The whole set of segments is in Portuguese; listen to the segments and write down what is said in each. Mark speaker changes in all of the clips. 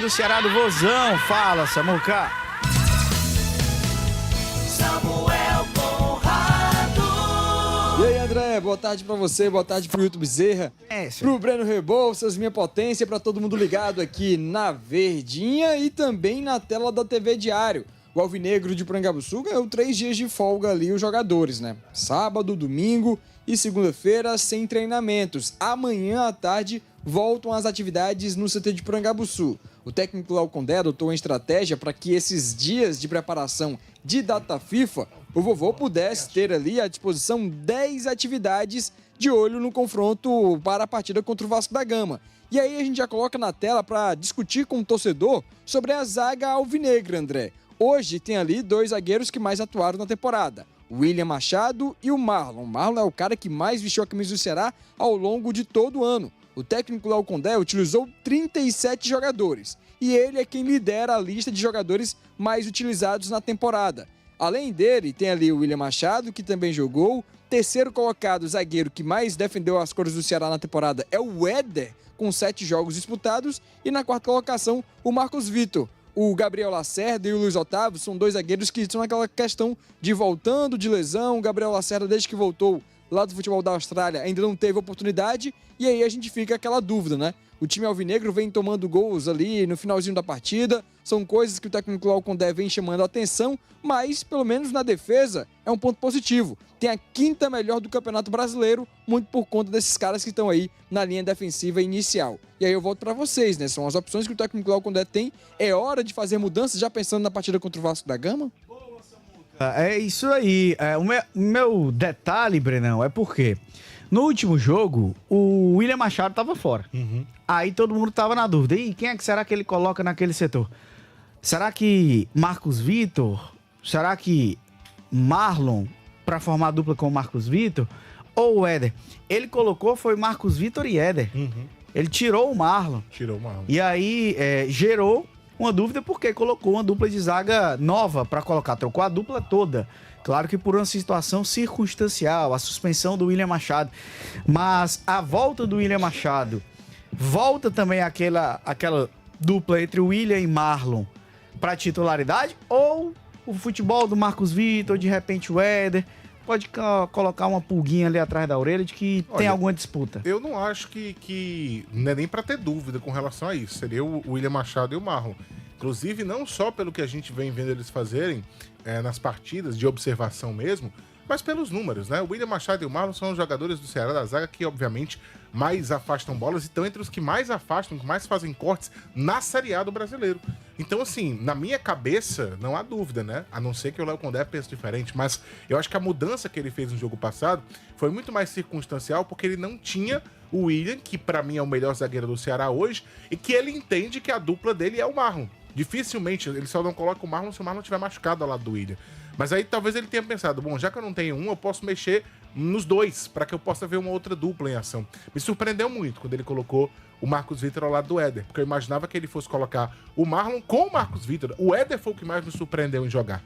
Speaker 1: Do Ceará do Vozão, fala, Samuca.
Speaker 2: Samuel Conrado.
Speaker 3: E aí, André, boa tarde pra você, boa tarde pro Hilton Bezerra, pro Breno Rebouças, minha potência, pra todo mundo ligado aqui na Verdinha e também na tela da TV Diário. O Alvinegro de Porangabuçu ganhou 3 dias de folga ali os jogadores, né? Sábado, domingo e segunda-feira sem treinamentos. Amanhã à tarde voltam as atividades no CT de Porangabuçu. O técnico Léo Condé adotou uma estratégia para que esses dias de preparação de data FIFA, o vovô pudesse ter ali à disposição 10 atividades de olho no confronto para a partida contra o Vasco da Gama. E aí a gente já coloca na tela para discutir com o torcedor sobre a zaga alvinegra, André. Hoje tem ali 2 zagueiros que mais atuaram na temporada, o William Machado e o Marlon. O Marlon é o cara que mais vestiu a camisa do Ceará ao longo de todo o ano. O técnico Léo Condé utilizou 37 jogadores e ele é quem lidera a lista de jogadores mais utilizados na temporada. Além dele, tem ali o William Machado, que também jogou. Terceiro colocado, o zagueiro que mais defendeu as cores do Ceará na temporada é o Éder, com 7 jogos disputados. E na quarta colocação, o Marcos Vitor. O Gabriel Lacerda e o Luiz Otávio são 2 zagueiros que estão naquela questão de voltando de lesão. O Gabriel Lacerda, desde que voltou lá do futebol da Austrália, ainda não teve oportunidade, e aí a gente fica aquela dúvida, né? O time alvinegro vem tomando gols ali no finalzinho da partida, são coisas que o técnico Léo Condé vem chamando a atenção, mas pelo menos na defesa é um ponto positivo. Tem a 5ª melhor do Campeonato Brasileiro, muito por conta desses caras que estão aí na linha defensiva inicial. E aí eu volto para vocês, né? São as opções que o técnico Léo Condé tem. É hora de fazer mudanças, já pensando na partida contra o Vasco da Gama?
Speaker 1: É isso aí. O meu detalhe, Brenão, é porque no último jogo, o William Machado tava fora. Aí todo mundo tava na dúvida. E quem é que será que ele coloca naquele setor? Será que Marcos Vitor? Será que Marlon, pra formar dupla com o Marcos Vitor? Ou o Éder? Ele colocou, foi Marcos Vitor e Éder. Ele tirou o Marlon. E aí gerou uma dúvida porque colocou uma dupla de zaga nova para colocar, trocou a dupla toda. Claro que por uma situação circunstancial, a suspensão do William Machado. Mas a volta do William Machado, volta também aquela dupla entre o William e Marlon para titularidade? Ou o futebol do Marcos Vitor, de repente o Éder, pode colocar uma pulguinha ali atrás da orelha de que tem alguma disputa?
Speaker 4: Eu não acho que não é nem pra ter dúvida com relação a isso. Seria o William Machado e o Marlon. Inclusive, não só pelo que a gente vem vendo eles fazerem nas partidas de observação mesmo, mas pelos números, né? O William Machado e o Marlon são os jogadores do Ceará da zaga que, obviamente, mais afastam bolas e estão entre os que mais afastam, que mais fazem cortes na Série A do brasileiro. Então, assim, na minha cabeça, não há dúvida, né? A não ser que o Léo Condé pense diferente, mas eu acho que a mudança que ele fez no jogo passado foi muito mais circunstancial, porque ele não tinha o William, que pra mim é o melhor zagueiro do Ceará hoje, e que ele entende que a dupla dele é o Marlon. Dificilmente, ele só não coloca o Marlon se o Marlon estiver machucado ao lado do William. Mas aí talvez ele tenha pensado, bom, já que eu não tenho um, eu posso mexer nos 2, para que eu possa ver uma outra dupla em ação. Me surpreendeu muito quando ele colocou o Marcos Vitor ao lado do Éder, porque eu imaginava que ele fosse colocar o Marlon com o Marcos Vitor. O Éder foi o que mais me surpreendeu em jogar.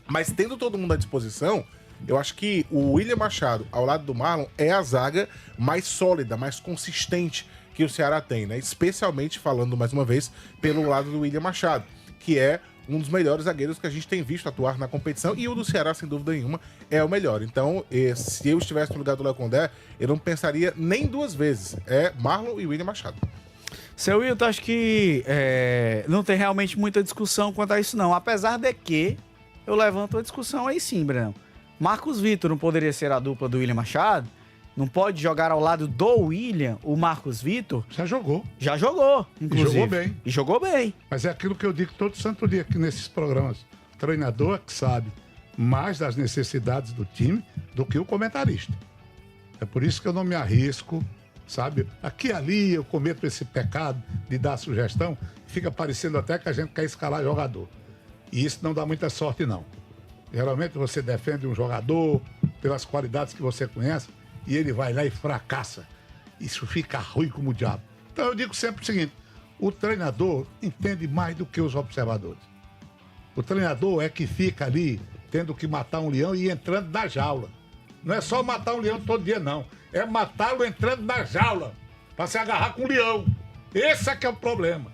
Speaker 4: Mas tendo todo mundo à disposição, eu acho que o William Machado ao lado do Marlon é a zaga mais sólida, mais consistente que o Ceará tem, né? Especialmente falando, mais uma vez, pelo lado do William Machado, que é um dos melhores zagueiros que a gente tem visto atuar na competição, e o do Ceará, sem dúvida nenhuma, é o melhor. Então, se eu estivesse no lugar do Léo Condé, eu não pensaria nem 2 vezes. É Marlon e William Machado.
Speaker 1: Seu Wilton, acho que não tem realmente muita discussão quanto a isso, não. Apesar de que eu levanto a discussão aí sim, Breno. Marcos Vitor não poderia ser a dupla do William Machado? Não pode jogar ao lado do William, o Marcos Vitor?
Speaker 5: Já jogou.
Speaker 1: Já jogou, inclusive.
Speaker 5: E jogou bem.
Speaker 1: E jogou bem.
Speaker 5: Mas é aquilo que eu digo todo santo dia aqui nesses programas. O treinador é que sabe mais das necessidades do time do que o comentarista. É por isso que eu não me arrisco, sabe? Aqui e ali eu cometo esse pecado de dar sugestão, fica parecendo até que a gente quer escalar jogador. E isso não dá muita sorte, não. Geralmente você defende um jogador pelas qualidades que você conhece e ele vai lá e fracassa. Isso fica ruim como o diabo. Então eu digo sempre o seguinte, o treinador entende mais do que os observadores. O treinador é que fica ali tendo que matar um leão e entrando na jaula. Não é só matar um leão todo dia, não. É matá-lo entrando na jaula para se agarrar com o leão. Esse é que é o problema.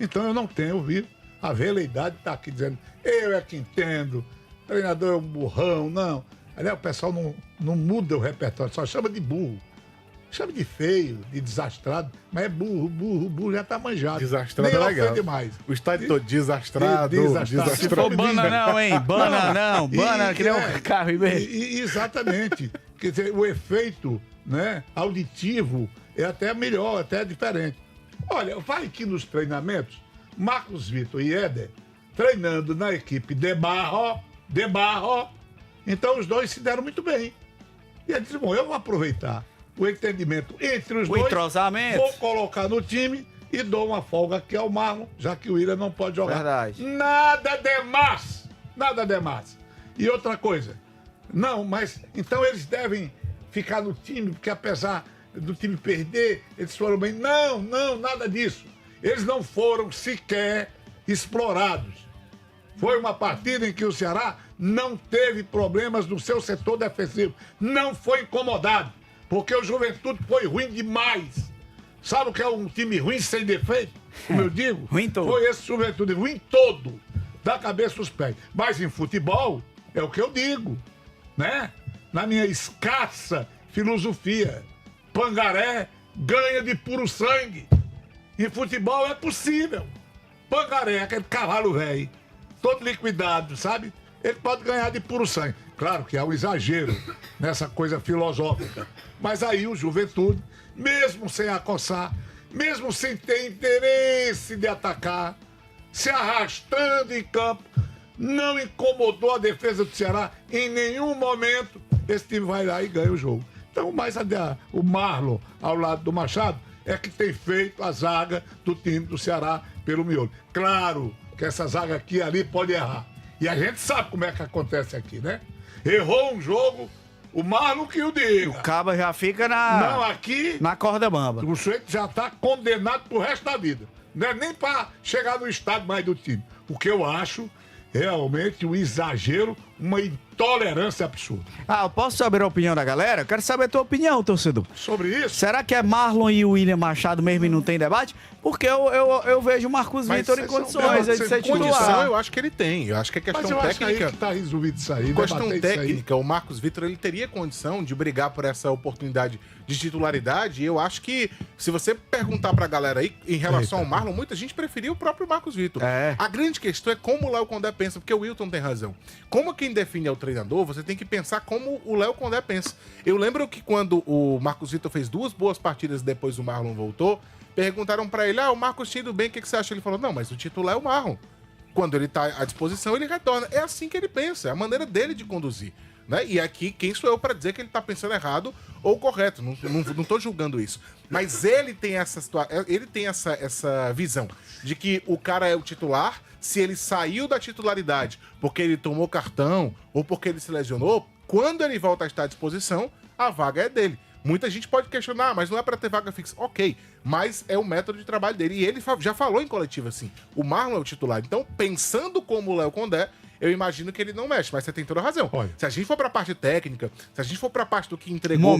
Speaker 5: Então eu não tenho ouvido a veleidade estar aqui dizendo, eu é que entendo, o treinador é um burrão, não. Aliás, o pessoal não muda o repertório, só chama de burro. Chama de feio, de desastrado, mas é burro já tá manjado.
Speaker 4: Desastrado
Speaker 5: nem
Speaker 4: é legal.
Speaker 5: ofende mais.
Speaker 4: O estádio todo desastrado.
Speaker 1: Se for bananão, hein? Bananão, banana, que nem um carro em vez.
Speaker 5: Exatamente. Quer dizer, o efeito, né, auditivo é até melhor, até diferente. Olha, vai aqui nos treinamentos, Marcos Vitor e Éder treinando na equipe de Barro. Então os dois se deram muito bem. E ele disse, bom, eu vou aproveitar o entendimento entre os dois.
Speaker 1: Entrosamento.
Speaker 5: Vou colocar no time e dou uma folga aqui ao Marlon, já que o Willian não pode jogar.
Speaker 1: Verdade.
Speaker 5: Nada demais. Nada demais. E outra coisa. Não, mas então eles devem ficar no time, porque apesar do time perder, eles foram bem. Não, nada disso. Eles não foram sequer explorados. Foi uma partida em que o Ceará não teve problemas no seu setor defensivo. Não foi incomodado. Porque o Juventude foi ruim demais. Sabe o que é um time ruim sem defeito? Como eu digo?
Speaker 1: Ruim todo.
Speaker 5: Foi esse Juventude, ruim todo. Da cabeça aos pés. Mas em futebol, é o que eu digo. Né? Na minha escassa filosofia. Pangaré ganha de puro sangue. Em futebol é possível. Pangaré, aquele cavalo velho, todo liquidado, sabe? Ele pode ganhar de puro sangue. Claro que há um exagero nessa coisa filosófica. Mas aí o Juventude, mesmo sem acossar, mesmo sem ter interesse de atacar, se arrastando em campo, não incomodou a defesa do Ceará em nenhum momento. Esse time vai lá e ganha o jogo. Então, mais o Marlon ao lado do Machado é que tem feito a zaga do time do Ceará pelo miolo. Claro que essa zaga aqui e ali pode errar. E a gente sabe como é que acontece aqui, né? Errou um jogo, o Marlon que o diga.
Speaker 1: O Caba já fica na corda bamba.
Speaker 5: O sujeito já está condenado pro resto da vida. Não é nem para chegar no estado mais do time. O que eu acho realmente um exagero, uma intolerância absurda.
Speaker 1: Eu posso saber a opinião da galera? Eu quero saber a tua opinião, torcedor.
Speaker 5: Sobre isso?
Speaker 1: Será que é Marlon e o William Machado mesmo e não tem debate? Porque eu vejo o Marcos Vitor em condições de ser
Speaker 4: Condição,
Speaker 1: titular.
Speaker 4: eu acho que ele tem. Eu acho que é questão
Speaker 5: Mas eu acho
Speaker 4: técnica.
Speaker 5: que tá resolvido isso aí.
Speaker 4: Questão
Speaker 5: debater isso aí.
Speaker 4: técnica, o Marcos Vitor ele teria condição de brigar por essa oportunidade de titularidade. E eu acho que, se você perguntar pra galera aí em relação ao Marlon, muita gente preferia o próprio Marcos Vitor.
Speaker 1: É.
Speaker 4: A grande questão é como o Léo Condé pensa, porque o Wilton tem razão. Como quem define é o treinador, você tem que pensar como o Léo Condé pensa. Eu lembro que quando o Marcos Vitor fez 2 boas partidas depois o Marlon voltou, perguntaram pra ele, o Marcos tinha ido bem, o que você acha? Ele falou, não, mas o titular é o Marlon. Quando ele tá à disposição, ele retorna. É assim que ele pensa, é a maneira dele de conduzir. Né? E aqui, quem sou eu pra dizer que ele tá pensando errado ou correto? Não tô julgando isso. Mas ele tem essa visão de que o cara é o titular, se ele saiu da titularidade porque ele tomou cartão ou porque ele se lesionou, quando ele volta a estar à disposição, a vaga é dele. Muita gente pode questionar, mas não é pra ter vaga fixa. Ok, mas é o método de trabalho dele. E ele já falou em coletiva assim, o Marlon é o titular. Então, pensando como o Léo Condé, eu imagino que ele não mexe, mas você tem toda a razão.
Speaker 5: Olha.
Speaker 4: Se a gente for pra parte técnica, se a gente for pra parte do que entregou...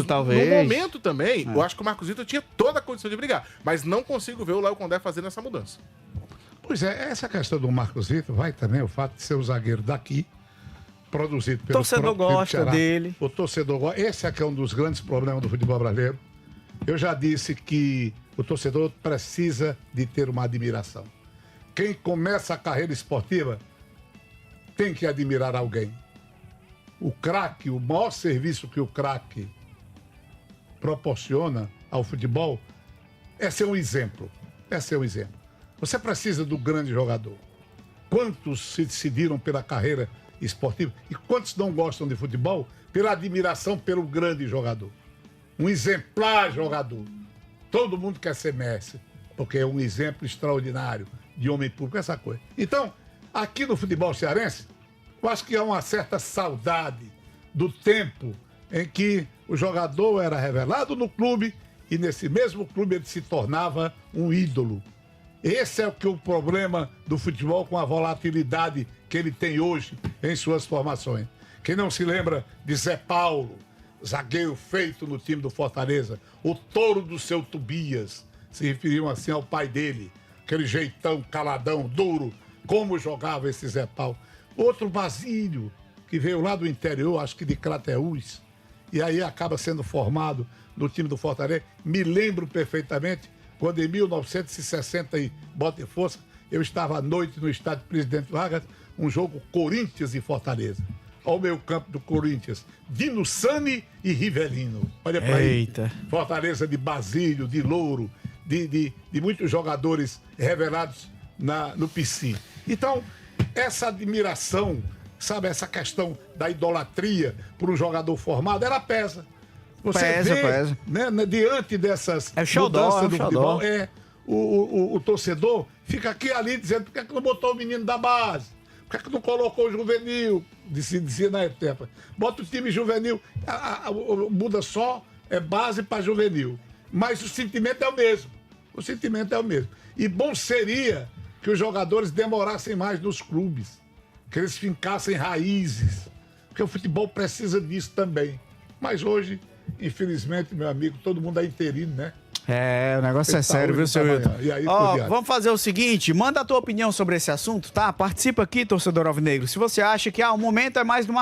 Speaker 1: Talvez.
Speaker 4: No momento também, eu acho que o Marcos Vitor tinha toda a condição de brigar. Mas não consigo ver o Léo Condé fazendo essa mudança.
Speaker 5: Pois é, essa questão do Marcos Vitor vai também o fato de ser o zagueiro daqui, produzido pelo
Speaker 1: torcedor gosta dele.
Speaker 5: O torcedor gosta. Esse aqui é um dos grandes problemas do futebol brasileiro. Eu já disse que o torcedor precisa de ter uma admiração. Quem começa a carreira esportiva tem que admirar alguém. O craque, o maior serviço que o craque proporciona ao futebol é ser um exemplo. É ser um exemplo. Você precisa do grande jogador. Quantos se decidiram pela carreira esportiva e quantos não gostam de futebol pela admiração pelo grande jogador? Um exemplar jogador. Todo mundo quer ser Messi, porque é um exemplo extraordinário de homem público, essa coisa. Então, aqui no futebol cearense, eu acho que há uma certa saudade do tempo em que o jogador era revelado no clube e nesse mesmo clube ele se tornava um ídolo. Esse é o problema do futebol com a volatilidade que ele tem hoje em suas formações. Quem não se lembra de Zé Paulo, zagueiro feito no time do Fortaleza, o touro do seu Tobias, se referiam assim ao pai dele, aquele jeitão caladão, duro, como jogava esse Zé Paulo. Outro Basílio, que veio lá do interior, acho que de Crateús, e aí acaba sendo formado no time do Fortaleza. Me lembro perfeitamente quando em 1960 e bota e força, eu estava à noite no estádio Presidente Vargas, um jogo Corinthians e Fortaleza. Ao meio campo do Corinthians, Dino Sani e Rivelino. Olha pra aí. Fortaleza de Basílio, de Louro, de muitos jogadores revelados no PC. Então, essa admiração, sabe, essa questão da idolatria por um jogador formado, ela pesa. Você
Speaker 1: Pesa.
Speaker 5: Né, diante dessas
Speaker 1: xodó,
Speaker 5: do futebol, o torcedor fica aqui ali dizendo por que não botou o menino da base? Por que não colocou o juvenil? Dizia na etapa. Bota o time juvenil, muda só base para juvenil. Mas o sentimento é o mesmo. O sentimento é o mesmo. E bom seria que os jogadores demorassem mais nos clubes, que eles fincassem raízes, porque o futebol precisa disso também. Mas hoje, infelizmente, meu amigo, todo mundo é interino, né?
Speaker 1: O negócio é sério, viu, seu Hilton?
Speaker 5: E aí,
Speaker 1: Vamos fazer o seguinte, manda a tua opinião sobre esse assunto, tá? Participa aqui, torcedor alvinegro. Se você acha que o momento é mais do